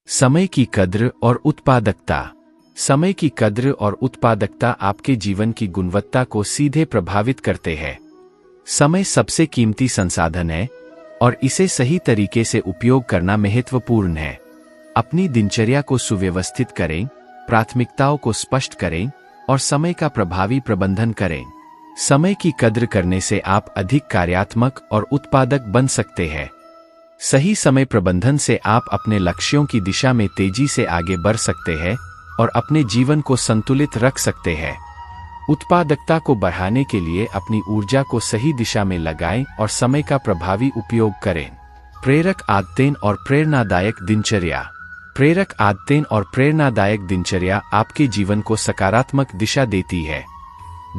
समय की कद्र और उत्पादकता। समय की कद्र और उत्पादकता आपके जीवन की गुणवत्ता को सीधे प्रभावित करते हैं। समय सबसे कीमती संसाधन है और इसे सही तरीके से उपयोग करना महत्वपूर्ण है। अपनी दिनचर्या को सुव्यवस्थित करें, प्राथमिकताओं को स्पष्ट करें और समय का प्रभावी प्रबंधन करें। समय की कद्र करने से आप अधिक कार्यात्मक और उत्पादक बन सकते हैं। सही समय प्रबंधन से आप अपने लक्ष्यों की दिशा में तेजी से आगे बढ़ सकते हैं और अपने जीवन को संतुलित रख सकते हैं। उत्पादकता को बढ़ाने के लिए अपनी ऊर्जा को सही दिशा में लगाएं और समय का प्रभावी उपयोग करें। प्रेरक आदतें और प्रेरणादायक दिनचर्या। प्रेरक आदतें और प्रेरणादायक दिनचर्या आपके जीवन को सकारात्मक दिशा देती है।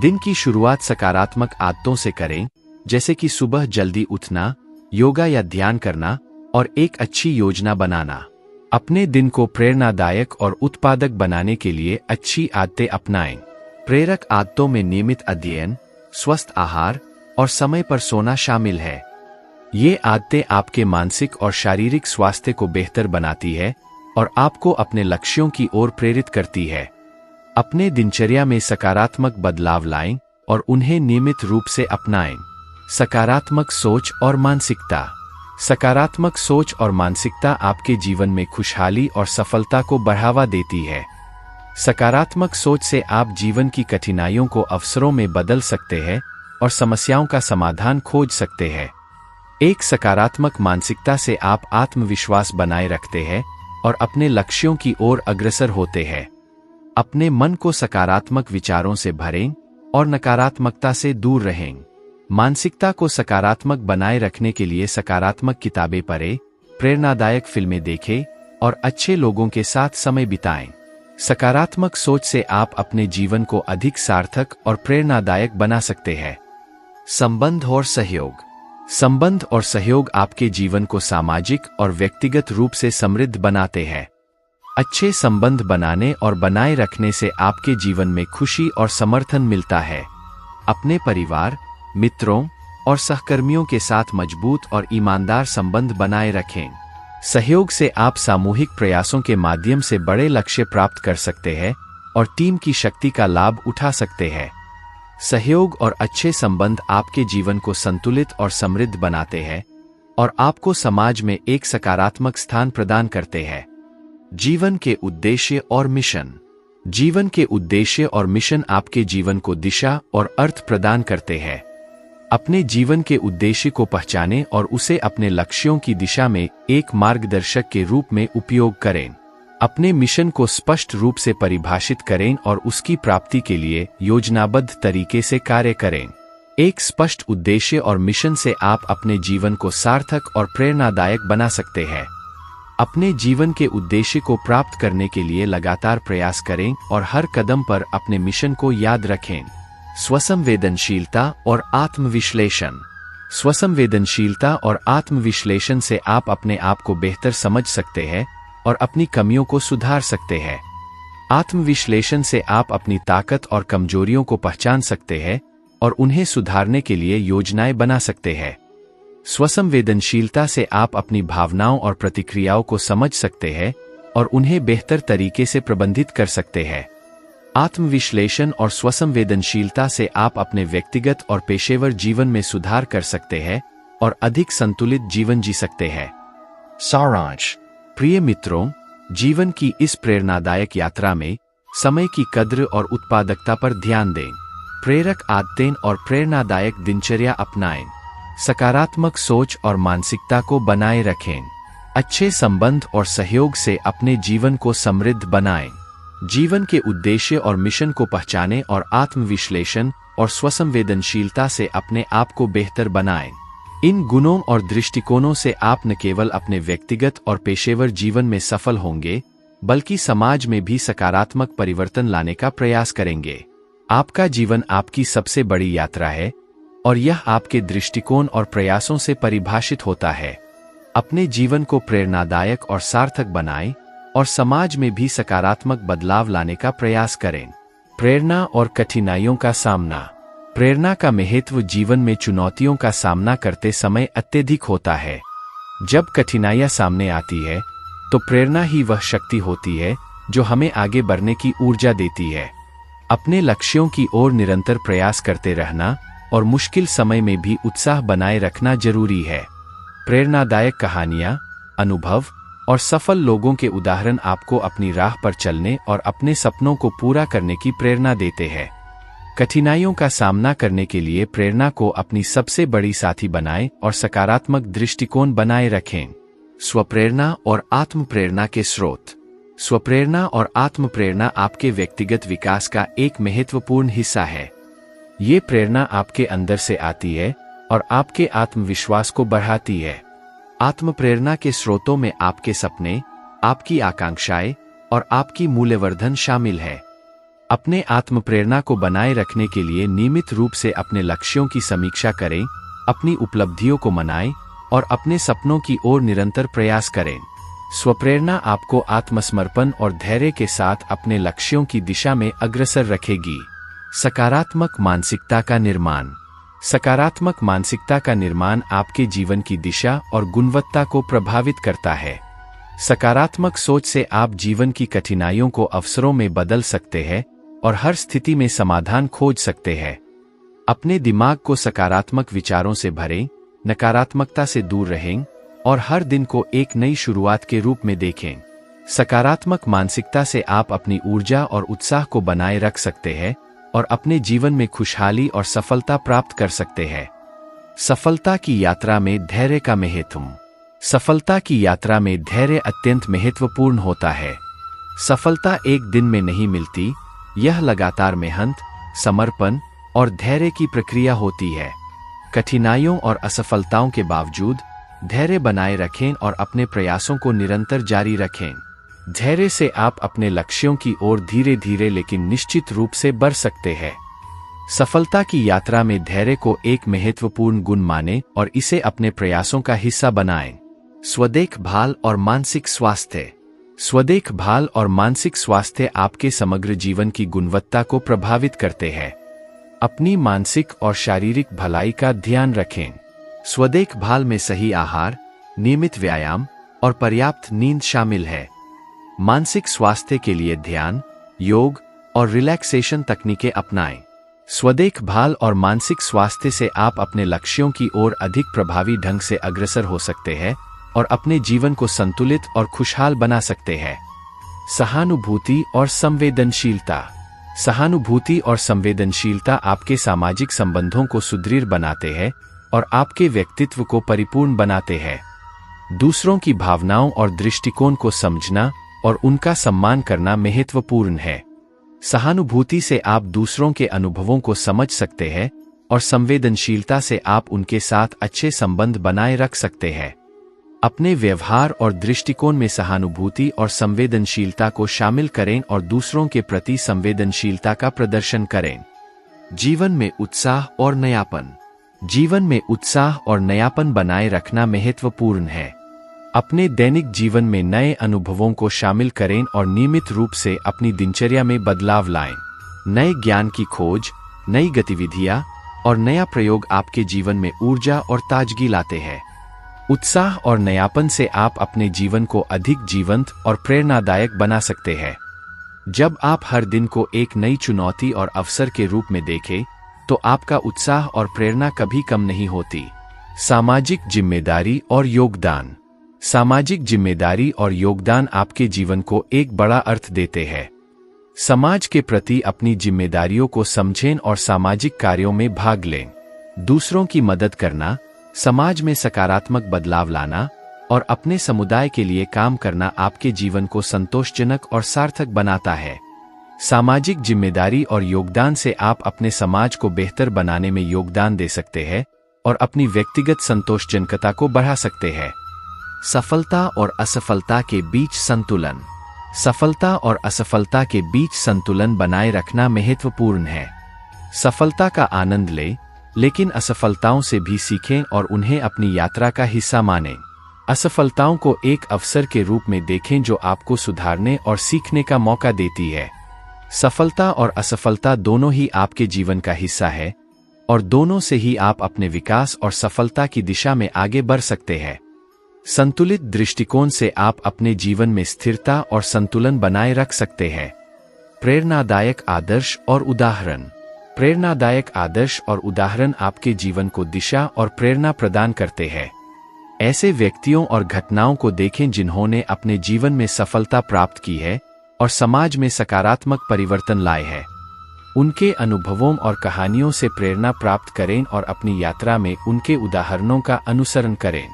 दिन की शुरुआत सकारात्मक आदतों से करें, जैसे कि सुबह जल्दी उठना, योगा या ध्यान करना और एक अच्छी योजना बनाना। अपने दिन को प्रेरणादायक और उत्पादक बनाने के लिए अच्छी आदतें अपनाएं। प्रेरक आदतों में नियमित अध्ययन, स्वस्थ आहार और समय पर सोना शामिल है। ये आदतें आपके मानसिक और शारीरिक स्वास्थ्य को बेहतर बनाती है और आपको अपने लक्ष्यों की ओर प्रेरित करती है। अपने दिनचर्या में सकारात्मक बदलाव लाएं और उन्हें नियमित रूप से अपनाएं। सकारात्मक सोच और मानसिकता। सकारात्मक सोच और मानसिकता आपके जीवन में खुशहाली और सफलता को बढ़ावा देती है। सकारात्मक सोच से आप जीवन की कठिनाइयों को अवसरों में बदल सकते हैं और समस्याओं का समाधान खोज सकते हैं। एक सकारात्मक मानसिकता से आप आत्मविश्वास बनाए रखते हैं और अपने लक्ष्यों की ओर अग्रसर होते हैं। अपने मन को सकारात्मक विचारों से भरें और नकारात्मकता से दूर रहें। मानसिकता को सकारात्मक बनाए रखने के लिए सकारात्मक किताबें पढ़ें, प्रेरणादायक फिल्में देखें और अच्छे लोगों के साथ समय बिताएं। सकारात्मक सोच से आप अपने जीवन को अधिक सार्थक और प्रेरणादायक बना सकते हैं। संबंध और सहयोग। संबंध और सहयोग आपके जीवन को सामाजिक और व्यक्तिगत रूप से समृद्ध बनाते हैं। अच्छे संबंध बनाने और बनाए रखने से आपके जीवन में खुशी और समर्थन मिलता है। अपने परिवार, मित्रों और सहकर्मियों के साथ मजबूत और ईमानदार संबंध बनाए रखें। सहयोग से आप सामूहिक प्रयासों के माध्यम से बड़े लक्ष्य प्राप्त कर सकते हैं और टीम की शक्ति का लाभ उठा सकते हैं। सहयोग और अच्छे संबंध आपके जीवन को संतुलित और समृद्ध बनाते हैं और आपको समाज में एक सकारात्मक स्थान प्रदान करते हैं। जीवन के उद्देश्य और मिशन। जीवन के उद्देश्य और मिशन आपके जीवन को दिशा और अर्थ प्रदान करते हैं। अपने जीवन के उद्देश्य को पहचानें और उसे अपने लक्ष्यों की दिशा में एक मार्गदर्शक के रूप में उपयोग करें। अपने मिशन को स्पष्ट रूप से परिभाषित करें और उसकी प्राप्ति के लिए योजनाबद्ध तरीके से कार्य करें। एक स्पष्ट उद्देश्य और मिशन से आप अपने जीवन को सार्थक और प्रेरणादायक बना सकते हैं। अपने जीवन के उद्देश्य को प्राप्त करने के लिए लगातार प्रयास करें और हर कदम पर अपने मिशन को याद रखें। स्वसंवेदनशीलता और आत्मविश्लेषण। स्वसंवेदनशीलता और आत्मविश्लेषण से आप अपने आप को बेहतर समझ सकते हैं और अपनी कमियों को सुधार सकते हैं। आत्मविश्लेषण से आप अपनी ताकत और कमजोरियों को पहचान सकते हैं और उन्हें सुधारने के लिए योजनाएं बना सकते हैं। स्वसंवेदनशीलता से आप अपनी भावनाओं और प्रतिक्रियाओं को समझ सकते हैं और उन्हें बेहतर तरीके से प्रबंधित कर सकते हैं। आत्मविश्लेषण और स्वसंवेदनशीलता से आप अपने व्यक्तिगत और पेशेवर जीवन में सुधार कर सकते हैं और अधिक संतुलित जीवन जी सकते हैं। सारांश। प्रिय मित्रों, जीवन की इस प्रेरणादायक यात्रा में समय की कद्र और उत्पादकता पर ध्यान दें। प्रेरक आदतें और प्रेरणादायक दिनचर्या अपनाएं। सकारात्मक सोच और मानसिकता को बनाए रखें। अच्छे संबंध और सहयोग से अपने जीवन को समृद्ध बनाएं। जीवन के उद्देश्य और मिशन को पहचानें और आत्मविश्लेषण और स्वसंवेदनशीलता से अपने आप को बेहतर बनाएं। इन गुणों और दृष्टिकोणों से आप न केवल अपने व्यक्तिगत और पेशेवर जीवन में सफल होंगे, बल्कि समाज में भी सकारात्मक परिवर्तन लाने का प्रयास करेंगे। आपका जीवन आपकी सबसे बड़ी यात्रा है और यह आपके दृष्टिकोण और प्रयासों से परिभाषित होता है। अपने जीवन को प्रेरणादायक और सार्थक बनाएं और समाज में भी सकारात्मक बदलाव लाने का प्रयास करें। प्रेरणा और कठिनाइयों का सामना। प्रेरणा का महत्व जीवन में चुनौतियों का सामना करते समय अत्यधिक होता है। जब कठिनाइयां सामने आती है, तो प्रेरणा ही वह शक्ति होती है जो हमें आगे बढ़ने की ऊर्जा देती है। अपने लक्ष्यों की ओर निरंतर प्रयास करते रहना और मुश्किल समय में भी उत्साह बनाए रखना जरूरी है। प्रेरणादायक कहानियां, अनुभव और सफल लोगों के उदाहरण आपको अपनी राह पर चलने और अपने सपनों को पूरा करने की प्रेरणा देते हैं। कठिनाइयों का सामना करने के लिए प्रेरणा को अपनी सबसे बड़ी साथी बनाएं और सकारात्मक दृष्टिकोण बनाए रखें। स्वप्रेरणा और आत्म प्रेरणा के स्रोत। स्वप्रेरणा और आत्म प्रेरणा आपके व्यक्तिगत विकास का एक महत्वपूर्ण हिस्सा है। ये प्रेरणा आपके अंदर से आती है और आपके आत्मविश्वास को बढ़ाती है। आत्म प्रेरणा के स्रोतों में आपके सपने, आपकी आकांक्षाएं और आपकी मूल्यवर्धन शामिल है। अपने आत्म प्रेरणा को बनाए रखने के लिए नियमित रूप से अपने लक्ष्यों की समीक्षा करें, अपनी उपलब्धियों को मनाएं और अपने सपनों की ओर निरंतर प्रयास करें। स्वप्रेरणा आपको आत्मसमर्पण और धैर्य के साथ अपने लक्ष्यों की दिशा में अग्रसर रखेगी। सकारात्मक मानसिकता का निर्माण। सकारात्मक मानसिकता का निर्माण आपके जीवन की दिशा और गुणवत्ता को प्रभावित करता है। सकारात्मक सोच से आप जीवन की कठिनाइयों को अवसरों में बदल सकते हैं और हर स्थिति में समाधान खोज सकते हैं। अपने दिमाग को सकारात्मक विचारों से भरें, नकारात्मकता से दूर रहें और हर दिन को एक नई शुरुआत के रूप में देखें। सकारात्मक मानसिकता से आप अपनी ऊर्जा और उत्साह को बनाए रख सकते हैं और अपने जीवन में खुशहाली और सफलता प्राप्त कर सकते हैं। सफलता की यात्रा में धैर्य का महत्व। सफलता की यात्रा में धैर्य अत्यंत महत्वपूर्ण होता है। सफलता एक दिन में नहीं मिलती, यह लगातार मेहनत, समर्पण और धैर्य की प्रक्रिया होती है। कठिनाइयों और असफलताओं के बावजूद धैर्य बनाए रखें और अपने प्रयासों को निरंतर जारी रखें। धैर्य से आप अपने लक्ष्यों की ओर धीरे धीरे लेकिन निश्चित रूप से बढ़ सकते हैं। सफलता की यात्रा में धैर्य को एक महत्वपूर्ण गुण मानें और इसे अपने प्रयासों का हिस्सा बनाएं। स्वदेखभाल और मानसिक स्वास्थ्य। स्वदेखभाल और मानसिक स्वास्थ्य आपके समग्र जीवन की गुणवत्ता को प्रभावित करते हैं। अपनी मानसिक और शारीरिक भलाई का ध्यान रखें। स्वदेखभाल में सही आहार, नियमित व्यायाम और पर्याप्त नींद शामिल है। मानसिक स्वास्थ्य के लिए ध्यान, योग और रिलैक्सेशन तकनीकें अपनाएं। स्वदेखभाल और मानसिक स्वास्थ्य से आप अपने लक्ष्यों की ओर अधिक प्रभावी ढंग से अग्रसर हो सकते हैं और अपने जीवन को संतुलित और खुशहाल बना सकते हैं। सहानुभूति और संवेदनशीलता। सहानुभूति और संवेदनशीलता आपके सामाजिक संबंधों को सुदृढ़ बनाते हैं और आपके व्यक्तित्व को परिपूर्ण बनाते हैं। दूसरों की भावनाओं और दृष्टिकोण को समझना और उनका सम्मान करना महत्वपूर्ण है। सहानुभूति से आप दूसरों के अनुभवों को समझ सकते हैं और संवेदनशीलता से आप उनके साथ अच्छे संबंध बनाए रख सकते हैं। अपने व्यवहार और दृष्टिकोण में सहानुभूति और संवेदनशीलता को शामिल करें और दूसरों के प्रति संवेदनशीलता का प्रदर्शन करें। जीवन में उत्साह और नयापन। जीवन में उत्साह और नयापन बनाए रखना महत्वपूर्ण है। अपने दैनिक जीवन में नए अनुभवों को शामिल करें और नियमित रूप से अपनी दिनचर्या में बदलाव लाएं। नए ज्ञान की खोज, नई गतिविधियां और नया प्रयोग आपके जीवन में ऊर्जा और ताजगी लाते हैं। उत्साह और नयापन से आप अपने जीवन को अधिक जीवंत और प्रेरणादायक बना सकते हैं। जब आप हर दिन को एक नई चुनौती और अवसर के रूप में देखें, तो आपका उत्साह और प्रेरणा कभी कम नहीं होती। सामाजिक जिम्मेदारी और योगदान। सामाजिक जिम्मेदारी और योगदान आपके जीवन को एक बड़ा अर्थ देते हैं। समाज के प्रति अपनी जिम्मेदारियों को समझें और सामाजिक कार्यों में भाग लें। दूसरों की मदद करना, समाज में सकारात्मक बदलाव लाना और अपने समुदाय के लिए काम करना आपके जीवन को संतोषजनक और सार्थक बनाता है। सामाजिक जिम्मेदारी और योगदान से आप अपने समाज को बेहतर बनाने में योगदान दे सकते हैं और अपनी व्यक्तिगत संतोषजनकता को बढ़ा सकते हैं। सफलता और असफलता के बीच संतुलन। सफलता और असफलता के बीच संतुलन बनाए रखना महत्वपूर्ण है। सफलता का आनंद लें, लेकिन असफलताओं से भी सीखें और उन्हें अपनी यात्रा का हिस्सा मानें। असफलताओं को एक अवसर के रूप में देखें जो आपको सुधारने और सीखने का मौका देती है। सफलता और असफलता दोनों ही आपके जीवन का हिस्सा है और दोनों से ही आप अपने विकास और सफलता की दिशा में आगे बढ़ सकते हैं। संतुलित दृष्टिकोण से आप अपने जीवन में स्थिरता और संतुलन बनाए रख सकते हैं। प्रेरणादायक आदर्श और उदाहरण। प्रेरणादायक आदर्श और उदाहरण आपके जीवन को दिशा और प्रेरणा प्रदान करते हैं। ऐसे व्यक्तियों और घटनाओं को देखें जिन्होंने अपने जीवन में सफलता प्राप्त की है और समाज में सकारात्मक परिवर्तन लाए हैं। उनके अनुभवों और कहानियों से प्रेरणा प्राप्त करें और अपनी यात्रा में उनके उदाहरणों का अनुसरण करें।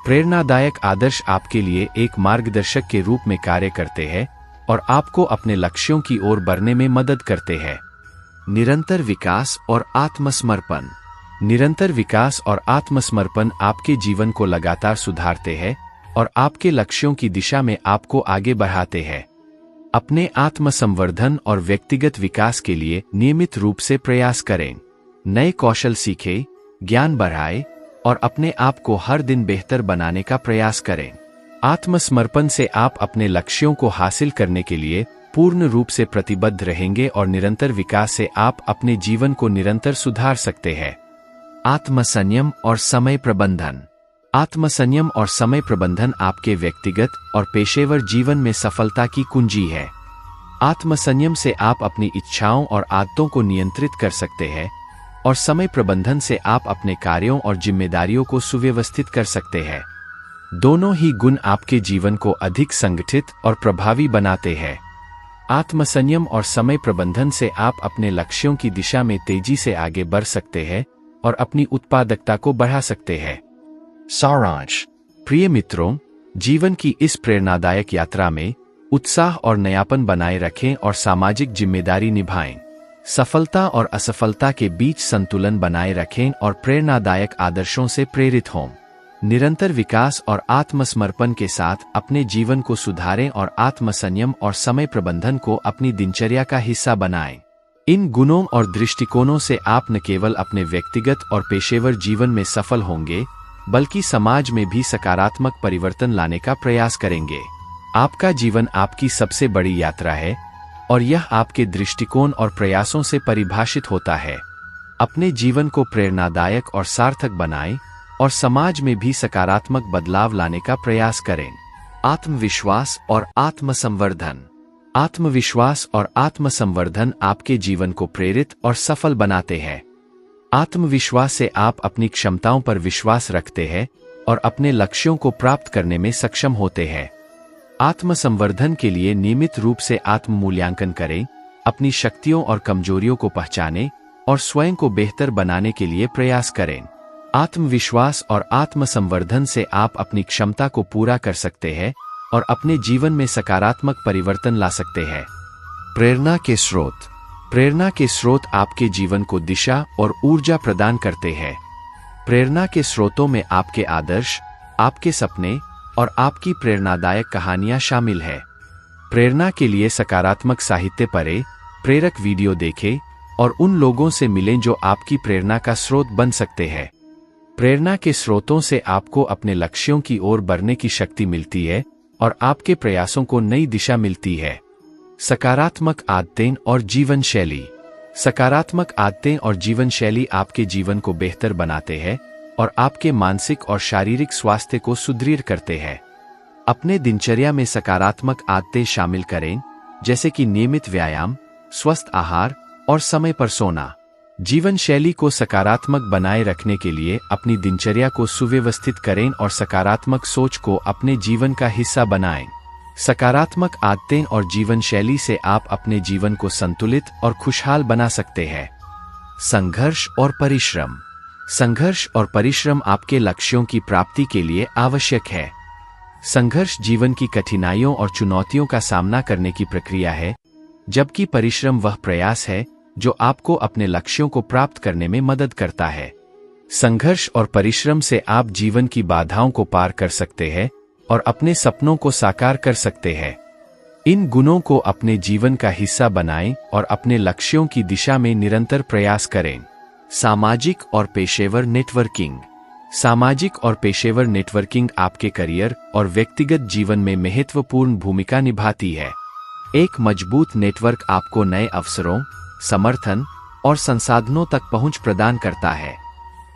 प्रेरणादायक आदर्श आपके लिए एक मार्गदर्शक के रूप में कार्य करते हैं और आपको अपने लक्ष्यों की ओर बढ़ने में मदद करते हैं। निरंतर विकास और आत्मसमर्पण। निरंतर विकास और आत्मसमर्पण आपके जीवन को लगातार सुधारते हैं और आपके लक्ष्यों की दिशा में आपको आगे बढ़ाते हैं। अपने आत्मसंवर्धन और व्यक्तिगत विकास के लिए नियमित रूप से प्रयास करें। नए कौशल सीखें, ज्ञान बढ़ाएं और अपने आप को हर दिन बेहतर बनाने का प्रयास करें। आत्मसमर्पण से आप अपने लक्ष्यों को हासिल करने के लिए पूर्ण रूप से प्रतिबद्ध रहेंगे और निरंतर विकास से आप अपने जीवन को निरंतर सुधार सकते हैं। आत्मसंयम और समय प्रबंधन। आत्मसंयम और समय प्रबंधन आपके व्यक्तिगत और पेशेवर जीवन में सफलता की कुंजी है। आत्मसंयम से आप अपनी इच्छाओं और आदतों को नियंत्रित कर सकते हैं और समय प्रबंधन से आप अपने कार्यों और जिम्मेदारियों को सुव्यवस्थित कर सकते हैं। दोनों ही गुण आपके जीवन को अधिक संगठित और प्रभावी बनाते हैं। आत्मसंयम और समय प्रबंधन से आप अपने लक्ष्यों की दिशा में तेजी से आगे बढ़ सकते हैं और अपनी उत्पादकता को बढ़ा सकते हैं। सारांश। प्रिय मित्रों, जीवन की इस प्रेरणादायक यात्रा में उत्साह और नयापन बनाए रखें और सामाजिक जिम्मेदारी निभाएं। सफलता और असफलता के बीच संतुलन बनाए रखें और प्रेरणादायक आदर्शों से प्रेरित हों। निरंतर विकास और आत्मसमर्पण के साथ अपने जीवन को सुधारें और आत्मसंयम और समय प्रबंधन को अपनी दिनचर्या का हिस्सा बनाएं। इन गुणों और दृष्टिकोणों से आप न केवल अपने व्यक्तिगत और पेशेवर जीवन में सफल होंगे, बल्कि समाज में भी सकारात्मक परिवर्तन लाने का प्रयास करेंगे। आपका जीवन आपकी सबसे बड़ी यात्रा है और यह आपके दृष्टिकोण और प्रयासों से परिभाषित होता है। अपने जीवन को प्रेरणादायक और सार्थक बनाएं और समाज में भी सकारात्मक बदलाव लाने का प्रयास करें। आत्मविश्वास और आत्मसंवर्धन। आत्मविश्वास और आत्मसंवर्धन आपके जीवन को प्रेरित और सफल बनाते हैं। आत्मविश्वास से आप अपनी क्षमताओं पर विश्वास रखते हैं और अपने लक्ष्यों को प्राप्त करने में सक्षम होते हैं। आत्मसंवर्धन के लिए नियमित रूप से आत्म मूल्यांकन करें, अपनी शक्तियों और कमजोरियों को पहचानें और स्वयं को बेहतर बनाने के लिए प्रयास करें। आत्मविश्वास और आत्मसंवर्धन से आप अपनी क्षमता को पूरा कर सकते हैं और अपने जीवन में सकारात्मक परिवर्तन ला सकते हैं। प्रेरणा के स्रोत। प्रेरणा के स्रोत आपके जीवन को दिशा और ऊर्जा प्रदान करते हैं। प्रेरणा के स्रोतों में आपके आदर्श, आपके सपने और आपकी प्रेरणादायक कहानियां शामिल हैं। प्रेरणा के लिए सकारात्मक साहित्य पढ़ें, प्रेरक वीडियो देखें और उन लोगों से मिलें जो आपकी प्रेरणा का स्रोत बन सकते हैं। प्रेरणा के स्रोतों से आपको अपने लक्ष्यों की ओर बढ़ने की शक्ति मिलती है और आपके प्रयासों को नई दिशा मिलती है। सकारात्मक आदतें और जीवन शैली। सकारात्मक आदतें और जीवन शैली आपके जीवन को बेहतर बनाते हैं और आपके मानसिक और शारीरिक स्वास्थ्य को सुदृढ़ करते हैं। अपने दिनचर्या में सकारात्मक आदतें शामिल करें, जैसे कि नियमित व्यायाम, स्वस्थ आहार और समय पर सोना। जीवन शैली को सकारात्मक बनाए रखने के लिए अपनी दिनचर्या को सुव्यवस्थित करें और सकारात्मक सोच को अपने जीवन का हिस्सा बनाएं। सकारात्मक आदतें और जीवन शैली से आप अपने जीवन को संतुलित और खुशहाल बना सकते हैं। संघर्ष और परिश्रम। संघर्ष और परिश्रम आपके लक्ष्यों की प्राप्ति के लिए आवश्यक है। संघर्ष जीवन की कठिनाइयों और चुनौतियों का सामना करने की प्रक्रिया है, जबकि परिश्रम वह प्रयास है जो आपको अपने लक्ष्यों को प्राप्त करने में मदद करता है। संघर्ष और परिश्रम से आप जीवन की बाधाओं को पार कर सकते हैं और अपने सपनों को साकार कर सकते हैं। इन गुणों को अपने जीवन का हिस्सा बनाएं और अपने लक्ष्यों की दिशा में निरंतर प्रयास करें। सामाजिक और पेशेवर नेटवर्किंग। सामाजिक और पेशेवर नेटवर्किंग आपके करियर और व्यक्तिगत जीवन में महत्वपूर्ण भूमिका निभाती है। एक मजबूत नेटवर्क आपको नए अवसरों, समर्थन और संसाधनों तक पहुंच प्रदान करता है।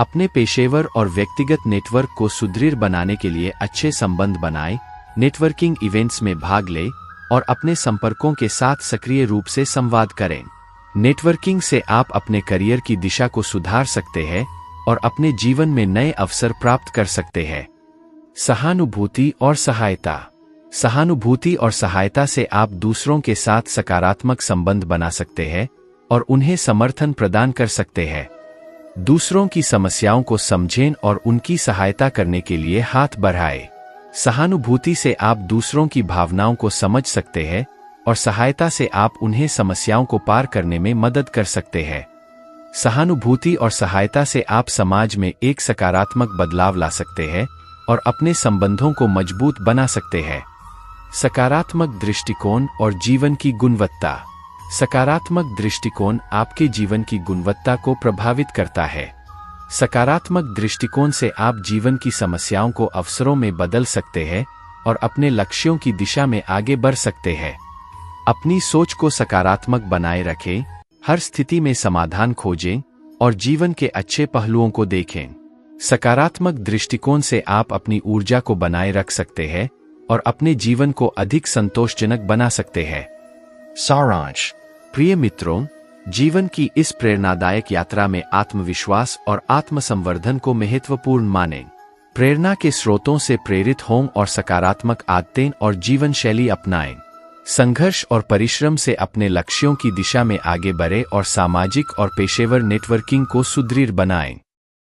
अपने पेशेवर और व्यक्तिगत नेटवर्क को सुदृढ़ बनाने के लिए अच्छे संबंध बनाएं, नेटवर्किंग इवेंट्स में भाग लें और अपने संपर्कों के साथ सक्रिय रूप से संवाद करें। नेटवर्किंग से आप अपने करियर की दिशा को सुधार सकते हैं और अपने जीवन में नए अवसर प्राप्त कर सकते हैं। सहानुभूति और सहायता। सहानुभूति और सहायता से आप दूसरों के साथ सकारात्मक संबंध बना सकते हैं और उन्हें समर्थन प्रदान कर सकते हैं। दूसरों की समस्याओं को समझें और उनकी सहायता करने के लिए हाथ बढ़ाएं। सहानुभूति से आप दूसरों की भावनाओं को समझ सकते हैं और सहायता से आप उन्हें समस्याओं को पार करने में मदद कर सकते हैं। सहानुभूति और सहायता से आप समाज में एक सकारात्मक बदलाव ला सकते हैं और अपने संबंधों को मजबूत बना सकते हैं। सकारात्मक दृष्टिकोण और जीवन की गुणवत्ता। सकारात्मक दृष्टिकोण आपके जीवन की गुणवत्ता को प्रभावित करता है। सकारात्मक दृष्टिकोण से आप जीवन की समस्याओं को अवसरों में बदल सकते हैं और अपने लक्ष्यों की दिशा में आगे बढ़ सकते हैं। अपनी सोच को सकारात्मक बनाए रखें, हर स्थिति में समाधान खोजें और जीवन के अच्छे पहलुओं को देखें। सकारात्मक दृष्टिकोण से आप अपनी ऊर्जा को बनाए रख सकते हैं और अपने जीवन को अधिक संतोषजनक बना सकते हैं। सारांश। प्रिय मित्रों, जीवन की इस प्रेरणादायक यात्रा में आत्मविश्वास और आत्मसंवर्धन को महत्वपूर्ण मानें। प्रेरणा के स्रोतों से प्रेरित हों और सकारात्मक आदतें और जीवन शैली अपनाएं। संघर्ष और परिश्रम से अपने लक्ष्यों की दिशा में आगे बढ़ें और सामाजिक और पेशेवर नेटवर्किंग को सुदृढ़ बनाएं।